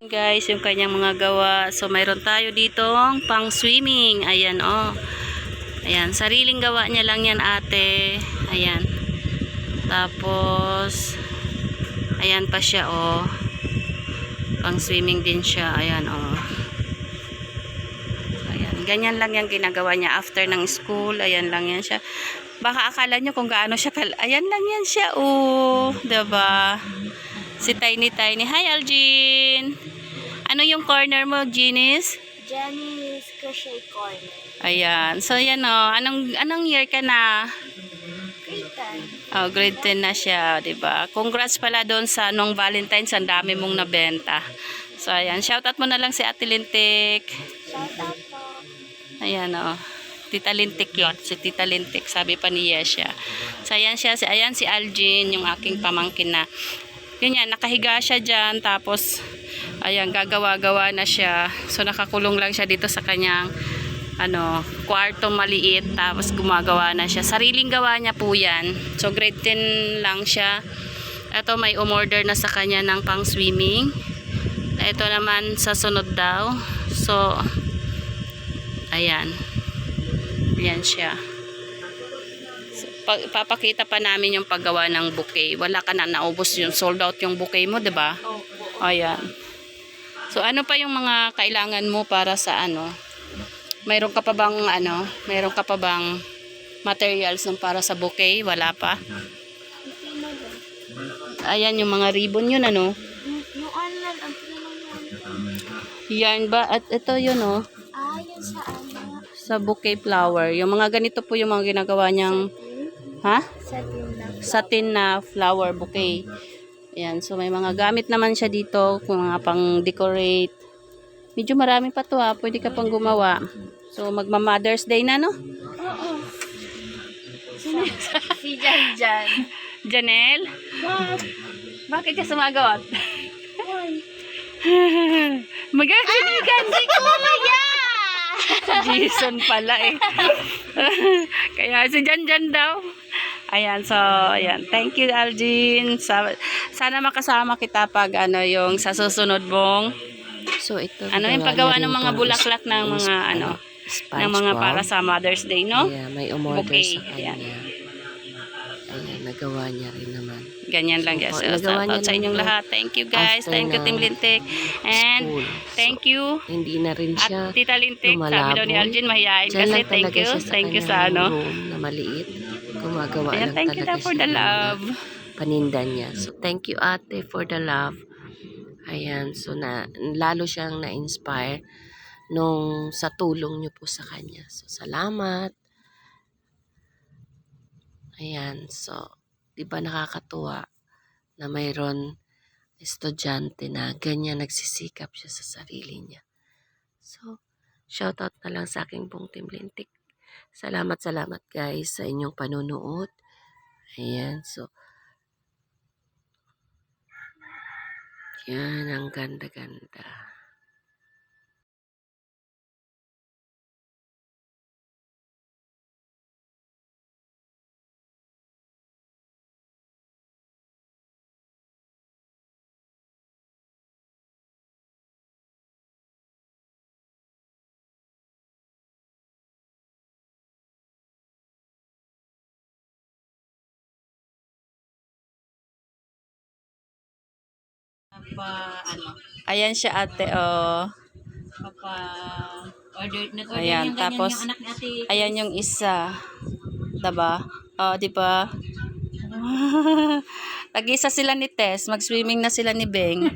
Guys, yung kanyang mga gawa. So, mayroon tayo ditong pang swimming. Ayan, oh. Ayan, sariling gawa niya lang yan, ate. Ayan. Tapos, ayan pa siya, oh. Pang swimming din siya. Ayan, oh. Ayan, ganyan lang yan ginagawa niya after ng school. Ayan lang yan siya. Baka akala nyo kung gaano siya ayan lang yan siya, oh. Diba? Si Tiny. Hi, Algin! Ano yung corner mo, Jenis? Jenny's Crochet Corner. Ayan. So, yan o. Anong year ka na? Grade 10. Oh, grade 10 na siya, diba? Congrats pala doon sa nung Valentine's. Ang dami mong nabenta. So, ayan. Shoutout mo na lang si Ate Lintik. Shoutout po. Ayan o. Tita Lintik yun. Si Tita Lintik. Sabi pa ni Yesha. So, ayan siya. Ayan si Algin, yung aking pamangkin na. Yun yan. Nakahiga siya dyan. Tapos, ayan, gagawa-gawa na siya. So, nakakulong lang siya dito sa kanyang kwarto maliit. Tapos, gumagawa na siya. Sariling gawa niya po yan. So, grade 10 lang siya. Ito, may umorder na sa kanya ng pang swimming. Ito naman, sa sunod daw. So, ayan. Ayan siya. So, papakita pa namin yung paggawa ng bouquet. Wala ka na naubos yung sold out yung bouquet mo, diba? Ayan. So, ano pa yung mga kailangan mo para sa mayroon ka pa bang materials para sa bouquet? Wala pa? Ayan, yung mga ribbon yun, Yung online, ang pinamang Yarn ba? At ito yun, yun sa sa bouquet flower. Yung mga ganito po yung mga ginagawa niyang, satin na flower bouquet. Ayan, so may mga gamit naman siya dito, kung mga pang decorate. Medyo marami pa to pwede ka pang gumawa. So magma-Mother's Day na, no? Oo. Si Jan. Janelle? Bakit ka sumagot? Magasinigan si Kuya! Jason pala eh. Kaya si Jan daw. Ayan, so, ayan. Thank you, Algin. Sana makasama kita pag yung sa susunod mong ito yung paggawa ng mga bulaklak ng mga ng mga para sa Mother's Day, no? Yeah, may umorder Bouquet. sa kanya. Ayan, nagawa niya rin naman. Ganyan lang guys. So, nagawa niya sa inyong lahat. Thank you guys. Thank you, Team Lintik. And thank you. Hindi na rin siya At Tita Lintik, sabi daw ni Algin, mahihain kasi. Thank you. Thank you sa room na maliit. Gumagawa ayan, lang thank you talaga for the love. Paninda niya. So, thank you ate for the love. Ayan, so lalo siyang na-inspire nung sa tulong niyo po sa kanya. So, salamat. Ayan, so, di ba nakakatuwa na mayroon estudyante na ganyan nagsisikap siya sa sarili niya. So, shoutout na lang sa aking pong Team Lintik. Salamat guys sa inyong panunood. Ayan, so, yan, ang ganda-ganda. Ayan siya ate, Ayan, tapos, ayan yung isa. Diba? Diba? Tag-isa sila ni Tess. Mag-swimming na sila ni Beng.